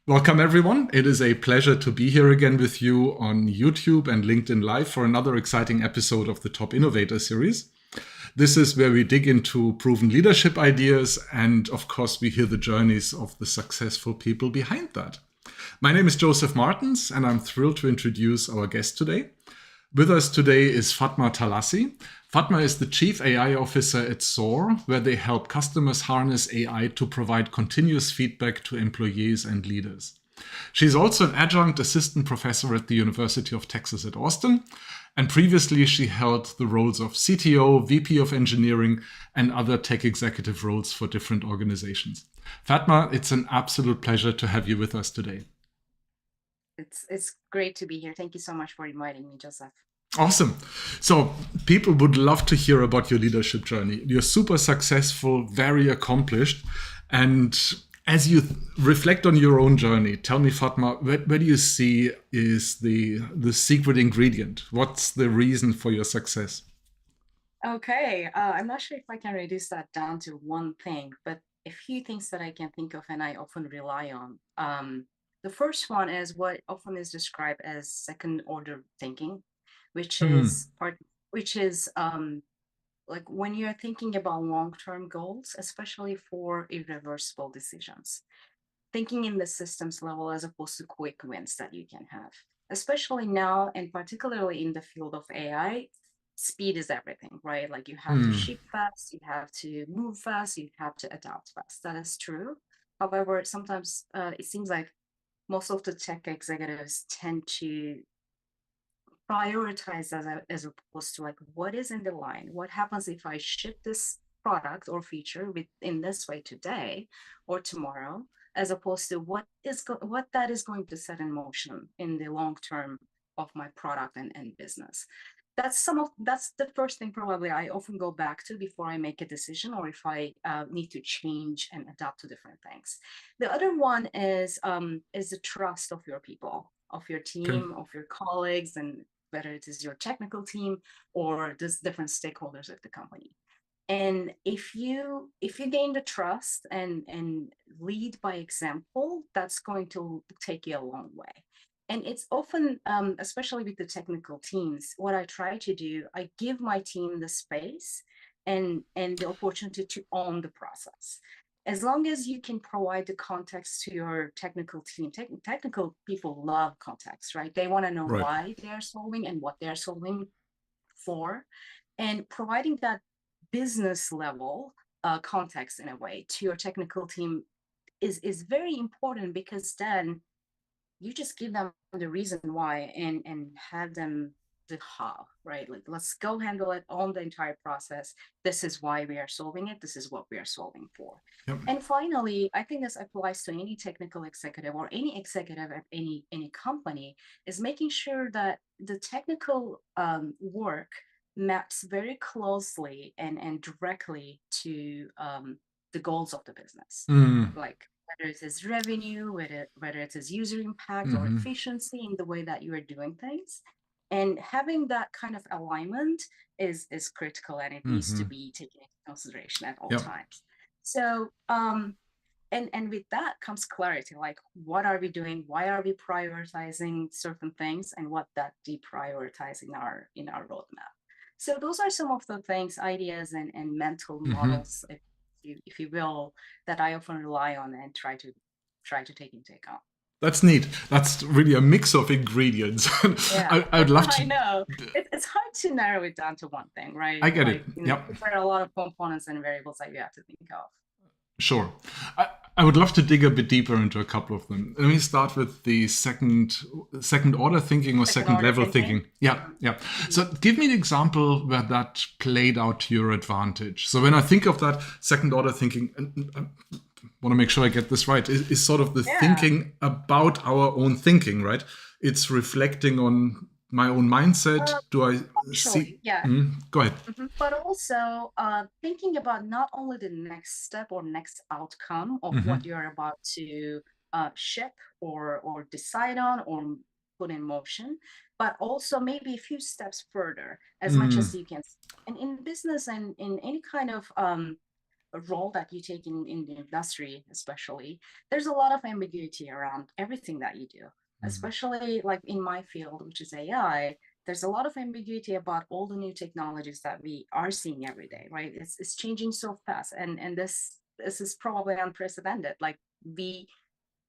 Welcome, everyone. It is a pleasure to be here again with you on YouTube and LinkedIn Live for another exciting episode of the Top Innovator Series. This is where we dig into proven leadership ideas, and of course, we hear the journeys of the successful people behind that. My name is Josef Martens, and I'm thrilled to introduce our guest today. With us today is Fatma Tarlaci. Fatma is the Chief AI Officer at Soar, where they help customers harness AI to provide continuous feedback to employees and leaders. She's also an adjunct assistant professor at the University of Texas at Austin, and previously she held the roles of CTO, VP of Engineering, and other tech executive roles for different organizations. Fatma, it's an absolute pleasure to have you with us today. It's great to be here. Thank you so much for inviting me, Joseph. Awesome. So people would love to hear about your leadership journey. You're super successful, very accomplished. And as you reflect on your own journey, tell me, Fatma, where do you see is the secret ingredient? What's the reason for your success? Okay, I'm not sure if I can reduce that down to one thing, but a few things that I can think of and I often rely on. The first one is what often is described as second order thinking, which Hmm. is part, which is like when you're thinking about long-term goals, especially for irreversible decisions. Thinking in the systems level as opposed to quick wins that you can have. Especially now, and particularly in the field of AI, speed is everything, right? Like you have to Hmm. ship fast, you have to move fast, you have to adapt fast. That is true. However, sometimes it seems like most of the tech executives tend to prioritize as opposed to like what is in the line, what happens if I ship this product or feature in this way today or tomorrow, as opposed to what that is going to set in motion in the long term of my product and business. That's the first thing probably I often go back to before I make a decision, or if I need to change and adapt to different things. The other one is the trust of your people, of your Okay. team, of your colleagues, and whether it is your technical team or just different stakeholders of the company. And if you gain the trust and lead by example, that's going to take you a long way. And it's often, especially with the technical teams, what I try to do, I give my team the space and the opportunity to own the process. As long as you can provide the context to your technical team, technical people love context, right? They want to know Right. why they're solving and what they're solving for, and providing that business level context in a way to your technical team is very important, because then you just give them the reason why and have them the how, right? Like, let's go handle it on the entire process. This is why we are solving it. This is what we are solving for. Yep. And finally, I think this applies to any technical executive or any executive at any company, is making sure that the technical work maps very closely and directly to the goals of the business. Hmm. Like whether it is revenue, whether it is user impact or Hmm. efficiency in the way that you are doing things. And having that kind of alignment is critical, and it needs to Hmm. be taken into consideration at all Yep. times. So and with that comes clarity, like what are we doing, why are we prioritizing certain things, and what that deprioritize in our roadmap. So those are some of the things, ideas, and mental Hmm. models, if you will, that I often rely on and try to take into account. That's neat. That's really a mix of ingredients. Yeah, I would love I to. know. It's hard to narrow it down to one thing, right? I get it. Like, Yep. there are a lot of components and variables that you have to think of. Sure. I, I would love to dig a bit deeper into a couple of them. Let me start with the second order thinking or Second second order level thinking. thinking. Yeah, yeah. Mhm. So give me an example where that played out to your advantage. So when I think of that second order thinking, and I want to make sure I get this right, is sort of the Yeah, thinking about our own thinking, right? It's reflecting on my own mindset. uh, Do I see? partially, yeah. Go ahead. But also thinking about not only the next step or next outcome of what Hmm. you're about to ship or decide on or put in motion, but also maybe a few steps further as much as Mm. you can. And in business and in any kind of role that you take in the industry, especially, there's a lot of ambiguity around everything that you do, especially like in my field, which is AI. There's a lot of ambiguity about all the new technologies that we are seeing every day, right? It's changing so fast, and this is probably unprecedented. Like, we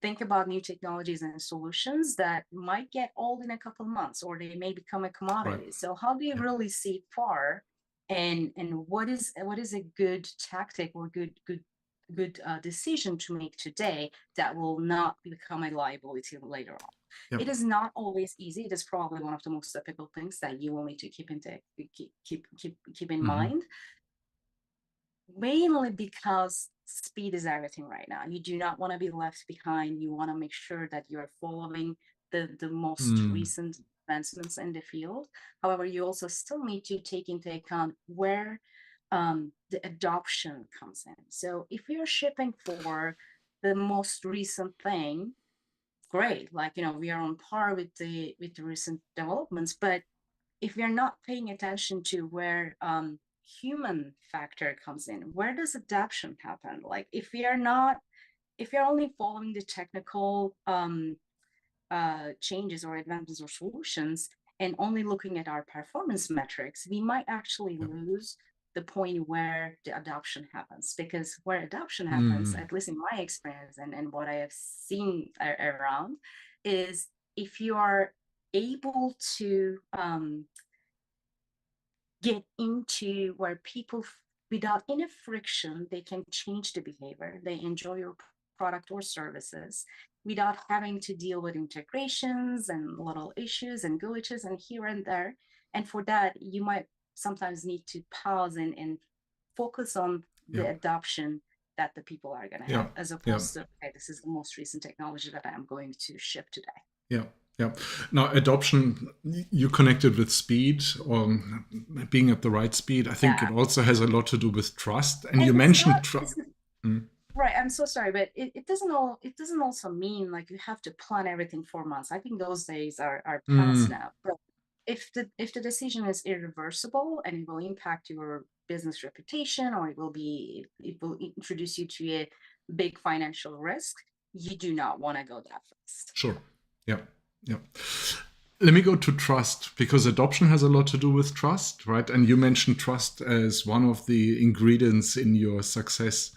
think about new technologies and solutions that might get old in a couple months, or they may become a Right. commodity. So how do you Yeah. really see far, and what is a good tactic or good decision to make today that will not become a liability later on? Yeah. It is not always easy. It is probably one of the most difficult things that you will need to keep in mind, mainly because speed is everything right now. You do not want to be left behind. You want to make sure that you're following the most Mm. recent advancements in the field. However, you also still need to take into account where the adoption comes in. So if you're shipping for the most recent thing, great. Like, we are on par with the recent developments, but if you're not paying attention to where human factor comes in, where does adaptation happen? Like, if you're only following the technical changes or advances or solutions and only looking at our performance metrics, we might actually Yeah. lose the point where the adoption happens. Because where adoption happens, Mm. at least in my experience and what I have seen around, is if you are able to get into where people, without any friction, they can change the behavior, they enjoy your product or services without having to deal with integrations and little issues and glitches and here and there. And for that, you might sometimes need to pause and focus on Yeah. the adoption that the people are going to Yeah. have, as Yeah. opposed to, okay, this is the most recent technology that I am going to ship today. Yeah. Yeah. Now, adoption, you connected with speed or being at the right speed. I think Yeah. it also has a lot to do with trust. And And you it's not, mentioned trust. right, I'm so sorry, but it doesn't also mean like you have to plan everything 4 months. I think those days are past now. But if the decision is irreversible and it will impact your business reputation, or it will introduce you to a big financial risk, you do not want to go that fast. Sure. Yeah. Yeah. Let me go to trust, because adoption has a lot to do with trust, right? And you mentioned trust as one of the ingredients in your success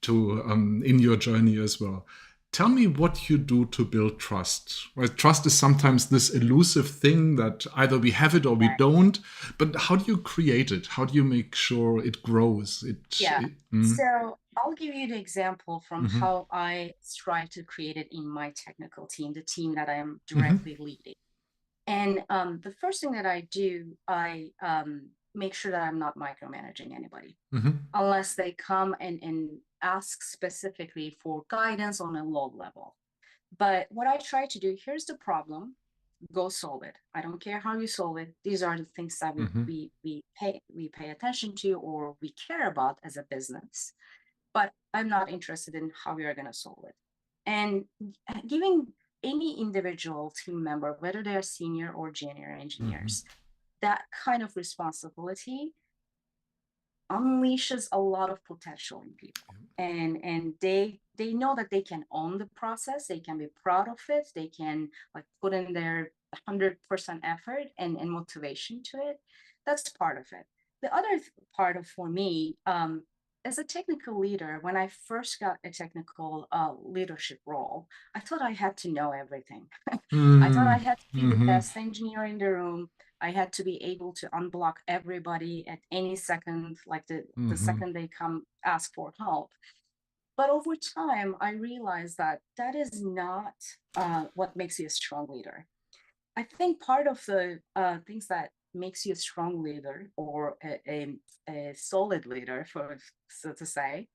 to in your journey as well. Tell me what you do to build trust. Right? Trust is sometimes this elusive thing that either we have it or we don't. But how do you create it? How do you make sure it grows? Yeah. So I'll give you the example from Mhm. how I try to create it in my technical team, the team that I am Mhm. directly leading. And the first thing that I do, I make sure that I'm not micromanaging anybody Mhm. unless they come and ask specifically for guidance on a low level. But what I try to do, here's the problem, go solve it. I don't care how you solve it. These are the things that Mhm. we pay attention to or we care about as a business. But I'm not interested in how we are going to solve it. And giving any individual team member, whether they are senior or junior Mhm. engineers, that kind of responsibility unleashes a lot of potential in people, and they know that they can own the process, they can be proud of it, they can like put in their 100% effort and motivation to it. That's part of it. The other part of, for me, as a technical leader, when I first got a technical leadership role, I thought I had to know everything. I thought I Mhm. had to be the Mhm. best engineer in the room. I had to be able to unblock everybody at any second, like the Mhm. second they come ask for help. But over time, I realized that that is not what makes you a strong leader. I think part of the things that makes you a strong leader or a solid leader, for so to say,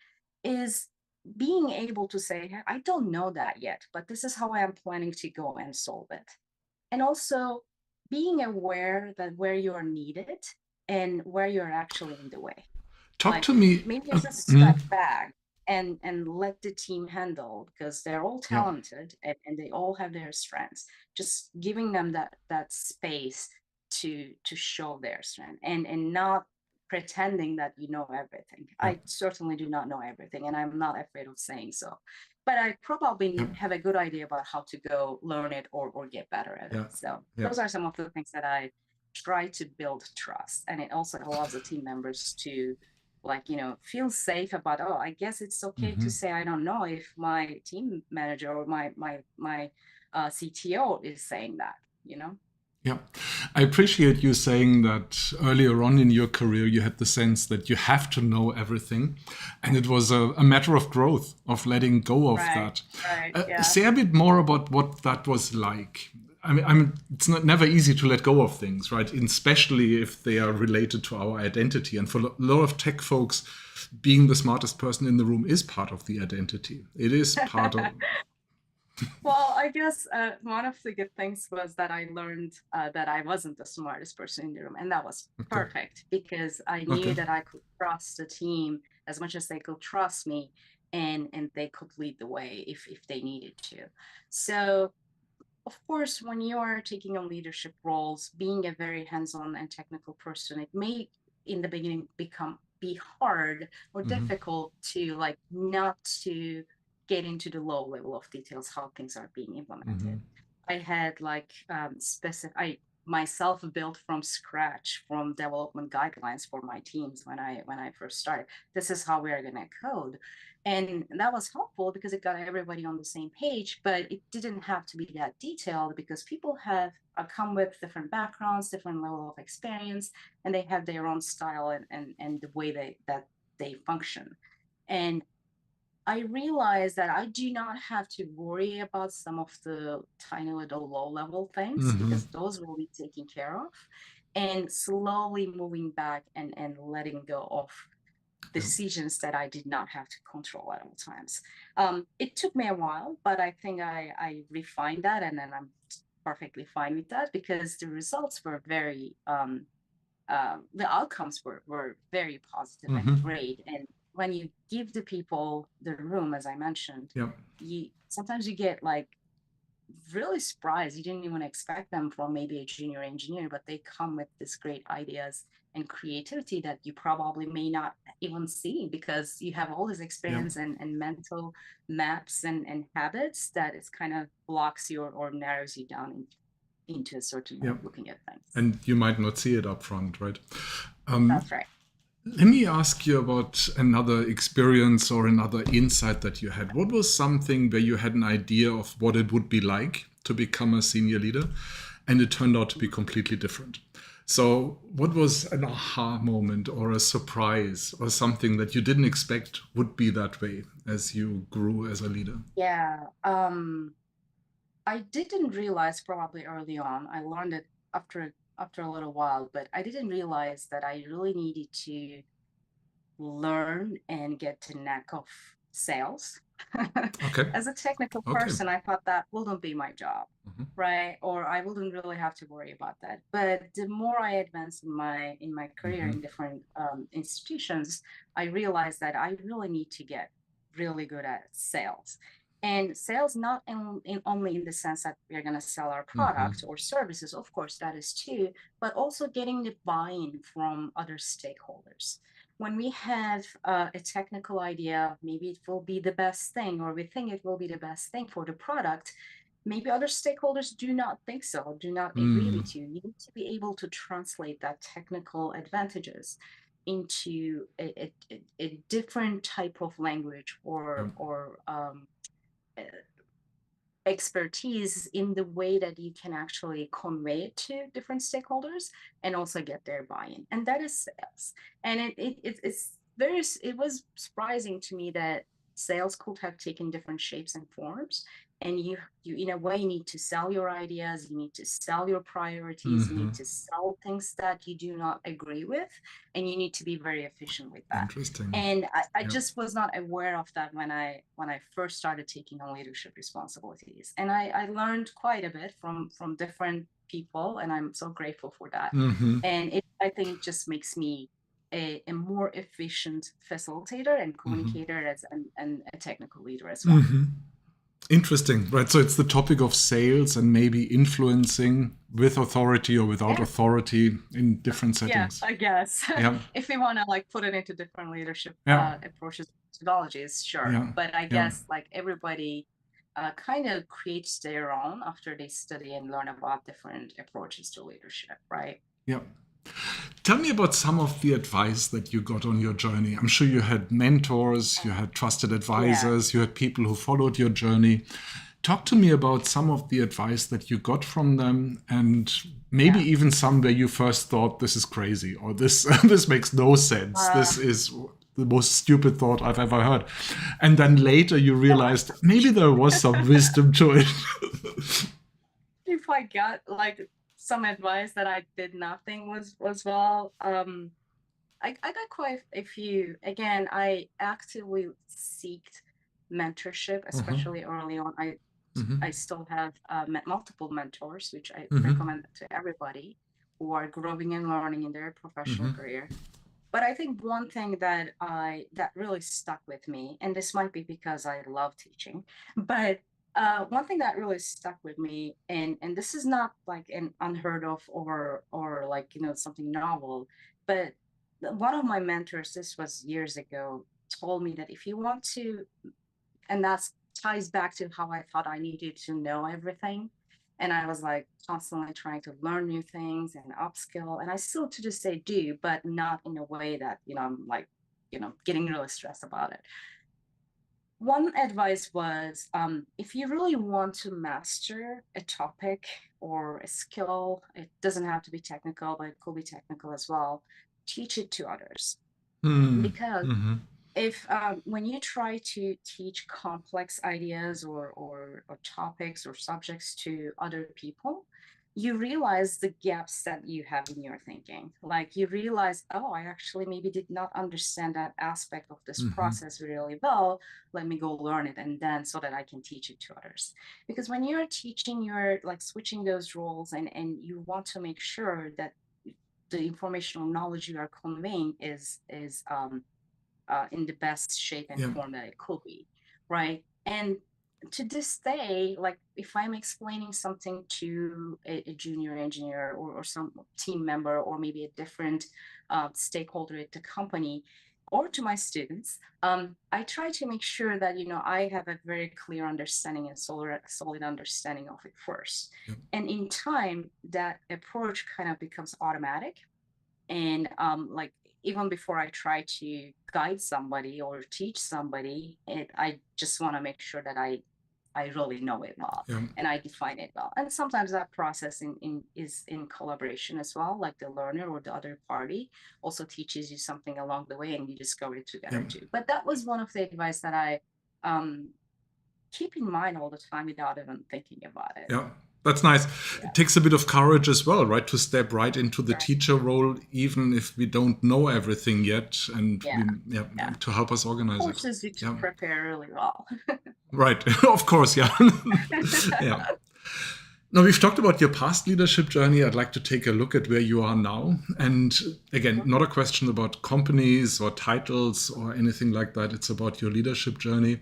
is being able to say, "Hey, I don't know that yet, but this is how I am planning to go and solve it." And also being aware that where you are needed and where you're actually in the way. Talk Like, to me. maybe just step Mm. back and let the team handle, because they're all Yeah. talented and they all have their strengths. Just giving them that space to show their strength and not pretending that you know everything. Yeah. I certainly do not know everything, and I'm not afraid of saying so. But I probably Yeah. have a good idea about how to go learn it or get better at it. Yeah. So Yeah. those are some of the things that I try to build trust. And it also allows the team members to, like, feel safe about, oh, I guess it's okay to say I don't know if my team manager or my CTO is saying that, Yeah, I appreciate you saying that earlier on in your career, you had the sense that you have to know everything. And it was a matter of growth, of letting go of Right, that. right, yeah. Say a bit more about what that was like. I mean, it's never easy to let go of things, right? Especially if they are related to our identity. And for a lot of tech folks, being the smartest person in the room is part of the identity. It is part of. Well, I guess one of the good things was that I learned that I wasn't the smartest person in the room. And that was perfect because I knew that I could trust the team as much as they could trust me, and they could lead the way if they needed to. So, of course, when you are taking on leadership roles, being a very hands-on and technical person, it may in the beginning be hard or difficult to not to get into the low level of details how things are being implemented. I had I myself built from scratch from development guidelines for my teams when I first started. This is how we are going to code. And that was helpful because it got everybody on the same page, but it didn't have to be that detailed because people have come with different backgrounds, different level of experience, and they have their own style and the way that they function. And I realized that I do not have to worry about some of the tiny little low level things because those will be taken care of, and slowly moving back and letting go of decisions that I did not have to control at all times. It took me a while, but I think I refined that, and then I'm perfectly fine with that because the results were very, the outcomes were very positive and great. And when you give the people the room, as I mentioned, sometimes you get really surprised. You didn't even expect them from maybe a junior engineer, but they come with this great ideas and creativity that you probably may not even see because you have all this experience and mental maps and habits that it's kind of blocks you or narrows you down into a certain way of looking at things. And you might not see it up front, right? That's right. Let me ask you about another experience or another insight that you had. What was something where you had an idea of what it would be like to become a senior leader, and it turned out to be completely different? So what was an aha moment or a surprise or something that you didn't expect would be that way as you grew as a leader? Yeah. I didn't realize probably early on. I learned it after a little while, but I didn't realize that I really needed to learn and get to knack of sales. As a technical person, I thought that wouldn't be my job, right? Or I wouldn't really have to worry about that. But the more I advanced in my career in different institutions, I realized that I really need to get really good at sales. And sales not only in the sense that we're going to sell our product or services, of course, that is too, but also getting the buy-in from other stakeholders. When we have a technical idea, maybe it will be the best thing, or we think it will be the best thing for the product, maybe other stakeholders do not think so, do not agree with you. You need to be able to translate that technical advantages into a different type of language or expertise in the way that you can actually convey it to different stakeholders and also get their buy-in. And that is sales. And it was surprising to me that sales could have taken different shapes and forms. And you in a way need to sell your ideas, you need to sell your priorities, you need to sell things that you do not agree with, and you need to be very efficient with that. Interesting. And I just was not aware of that when I first started taking on leadership responsibilities. And I learned quite a bit from different people, and I'm so grateful for that. And I think it just makes me a more efficient facilitator and communicator as and a technical leader as well. Interesting, right? So it's the topic of sales and maybe influencing with authority or without Yeah. authority in different Yeah, settings. I guess. Yeah. If we want to like put it into different leadership Yeah. approaches, methodologies, sure. Yeah. But I Yeah. guess like everybody kind of creates their own after they study and learn about different approaches to leadership, right? Yeah. Tell me about some of the advice that you got on your journey. I'm sure you had mentors, you had trusted Yeah. advisors, you had people who followed your journey. Talk to me about some of the advice that you got from them, and maybe Yeah. even some where you first thought this is crazy, or this this makes no sense. Uh, This is the most stupid thought I've ever heard. And then later you realized maybe there was some wisdom to it. if I got like some advice that I did not think was well, I got quite a few. Again, I actively seeked mentorship, Uh-huh. especially early on. I Hmm. still have met multiple mentors, which I Hmm. recommend to everybody who are growing and learning in their professional Hmm. career. But I think one thing that really stuck with me, and this might be because I love teaching, but one thing that really stuck with me, and this is not like an unheard of or like something novel, but one of my mentors, this was years ago, told me that if you want to, and that ties back to how I thought I needed to know everything. And I was like constantly trying to learn new things and upskill. And I still to this day do, but not in a way that, I'm like, getting really stressed about it. One advice was if you really want to master a topic or a skill, it doesn't have to be technical, but it could be technical as well, teach it to others. Hmm. Because Hmm. if when you try to teach complex ideas or topics or subjects to other people, you realize the gaps that you have in your thinking. Like you realize, oh, I actually maybe did not understand that aspect of this Hmm. process really well. Let me go learn it, and then so that I can teach it to others. Because when you're teaching, you're like switching those roles, and you want to make sure that the informational knowledge you are conveying is in the best shape and Yeah. form that it could be, right? And to this day, like if I'm explaining something to a junior engineer or some team member or maybe a different stakeholder at the company or to my students, I try to make sure that I have a very clear understanding and solid understanding of it first. Yeah. And in time, that approach kind of becomes automatic and like even before I try to guide somebody or teach somebody, I just want to make sure that I really know it well Yeah. and I define it well. And sometimes that process is in collaboration as well, like the learner or the other party also teaches you something along the way and you discover it Yeah. together too. But that was one of the advice that I um, keep in mind all the time without even thinking about it. Yeah, that's nice. Yeah, It takes a bit of courage as well, right? To step right into the right. teacher role, even if we don't know everything yet, and Yeah, we, yeah, yeah. to help us organize it. Forces you to Yeah, prepare really well. right. Of course, yeah. Yeah. Now, we've talked about your past leadership journey. I'd like to take a look at where you are now. And again, not a question about companies or titles or anything like that. It's about your leadership journey.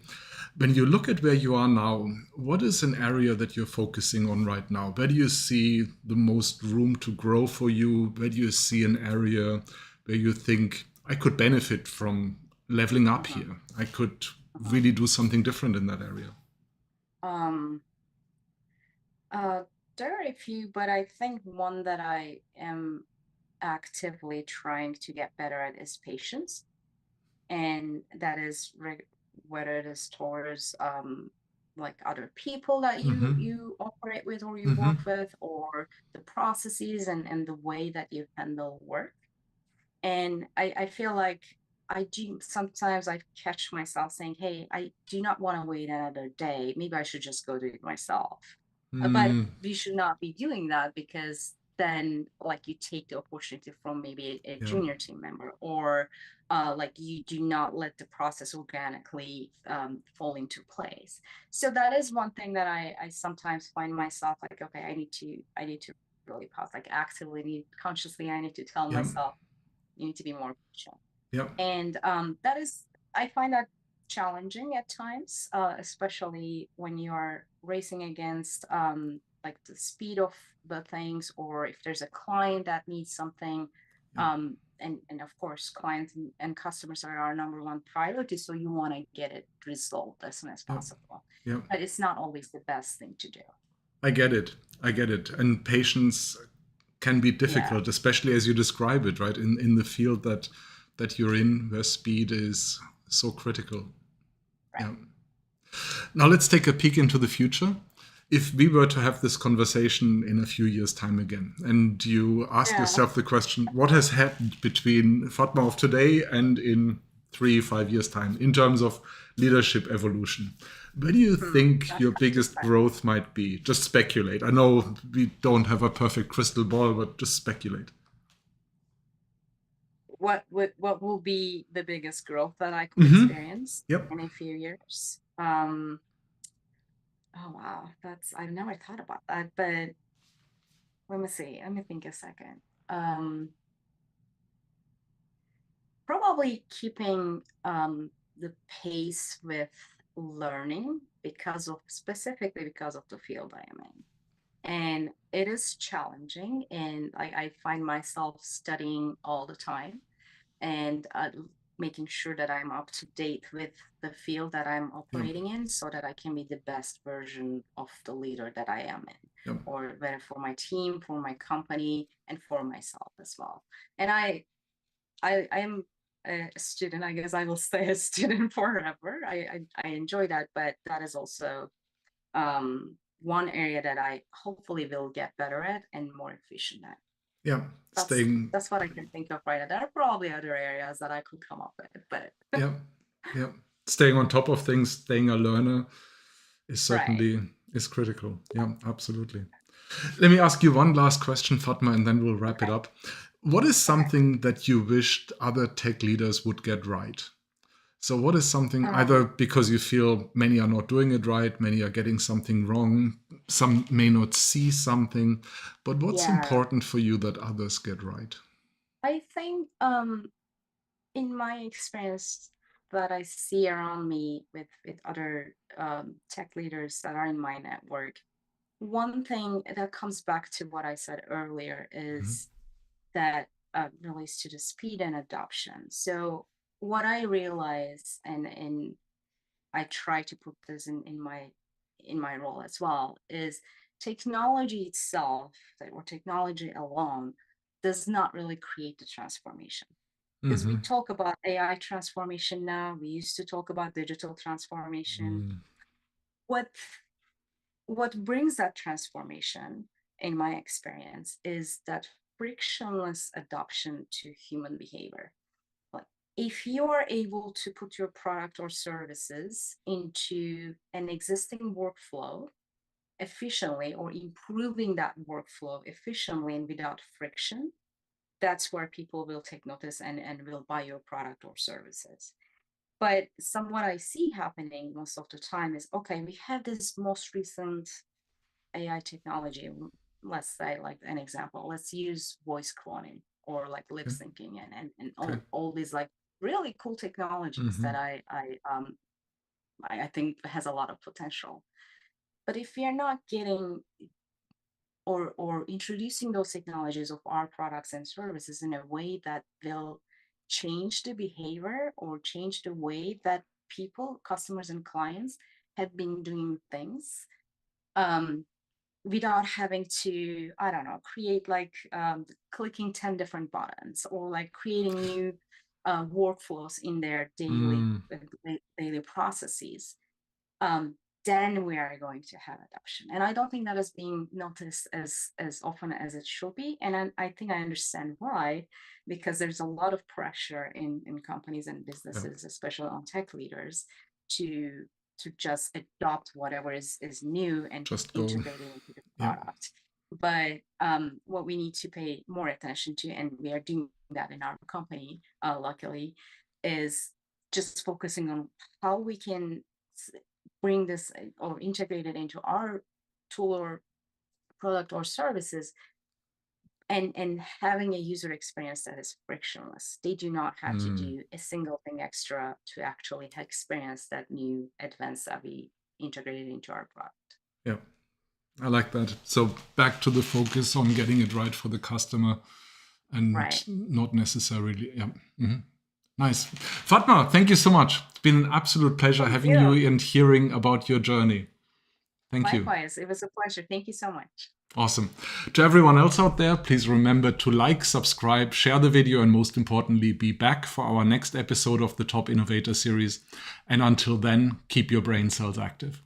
When you look at where you are now, what is an area that you're focusing on right now? Where do you see the most room to grow for you? Where do you see an area where you think I could benefit from leveling up Mhm, here? I could mhm. really do something different in that area. Um, uh, there are a few, but I think one that I am actively trying to get better at is patience, and that is whether it is towards like other people that you Hmm. you operate with or you Hmm. work with, or the processes and the way that you handle work. And I feel like I do sometimes I catch myself saying, hey, I do not want to wait another day. Maybe I should just go do it myself. But Mm, we should not be doing that because then like you take the opportunity from maybe a yeah. junior team member or like you do not let the process organically fall into place. So that is one thing that I sometimes find myself like, okay, I need to really pause, like actively need consciously, I need to tell Yeah. myself you need to be more patient. Yeah. And that is, I find that challenging at times, especially when you are racing against like the speed of the things, or if there's a client that needs something. Yeah. And of course, clients and customers are our number one priority, so you want to get it resolved as soon as Yeah. possible. Yeah. But it's not always the best thing to do. I get it. I get it. And patience can be Yeah, difficult, especially as you describe it, right? In the field that you're in, where speed is so critical. right. Yeah. Now let's take a peek into the future. If we were to have this conversation in a few years' time again, and you ask Yeah. yourself the question, what has happened between Fatma of today and in 3, 5 years' time in terms of leadership evolution? Where do you think That's your actually biggest fun. growth might be? Just speculate. I know we don't have a perfect crystal ball, but just speculate. What will be the biggest growth that I could Mm-hmm. experience Yep. in a few years? Oh wow, that's I've never thought about that, but let me see. Let me think a second. Um, Probably keeping the pace with learning specifically because of the field I am in. And it is challenging, and I find myself studying all the time, and making sure that I'm up to date with the field that I'm Yep. operating in, so that I can be the best version of the leader that I am in, Yep. or better for my team, for my company, and for myself as well. And I am a student. I guess I will stay a student forever. I enjoy that, but that is also one area that I hopefully will get better at and more efficient at. Yeah. That's Staying. that's what I can think of right now. There are probably other areas that I could come up with, but Yeah. Yeah. Staying on top of things, staying a learner is right. certainly is critical. Yeah, absolutely. Let me ask you one last question, Fatma, and then we'll wrap it Okay. up. What is Okay. something that you wished other tech leaders would get right? So, what is something either Um, because you feel many are not doing it right, many are getting something wrong, some may not see something, but what's yeah, important for you that others get right? I think in my experience that I see around me with other tech leaders that are in my network, one thing that comes back to what I said earlier Mhm. is that relates to the speed and adoption. So what I realize, and I try to put this in my role as well, is technology itself, or technology alone, does not really create the transformation. Because we Mhm. talk about AI transformation now, we used to talk about digital transformation. Mm. What what brings that transformation, in my experience, is that frictionless adoption to human behavior. Like, if you are able to put your product or services into an existing workflow efficiently, or improving that workflow efficiently and without friction, that's where people will take notice and will buy your product or services. But what I see happening most of the time is, okay, we have this most recent AI technology. Let's say, like an example, let's use voice cloning, or like lip Okay. syncing, and Okay. all these like really cool technologies that Mhm. I think has a lot of potential. But if we are not getting, or introducing those technologies of our products and services in a way that will change the behavior, or change the way that people, customers, and clients have been doing things, um, without having to, I don't know, create like clicking 10 different buttons, or like creating new workflows in their Mm. daily processes, um, then we are going to have adoption. And I don't think that is being noticed as often as it should be. And I think I understand why, because there's a lot of pressure in companies and Yeah. businesses, especially on tech leaders, to to just adopt whatever is new and Just go. integrate it into the Yeah. product. But what we need to pay more attention to, and we are doing that in our company, luckily, is just focusing on how we can bring this, or integrate it into our tool or product or services and having a user experience that is frictionless. They do not have to do a single thing extra to actually experience that new advanced that we integrated into our product. Yeah, I like that. So back to the focus on getting it right for the customer and Right. not necessarily. Yeah. Nice. Fatma, thank you so much. It's been an absolute pleasure having you and hearing about your journey. Thank you. Likewise, it was a pleasure. Thank you so much. Awesome. To everyone else out there, please remember to like, subscribe, share the video, and most importantly, be back for our next episode of the Top Innovator series. And until then, keep your brain cells active.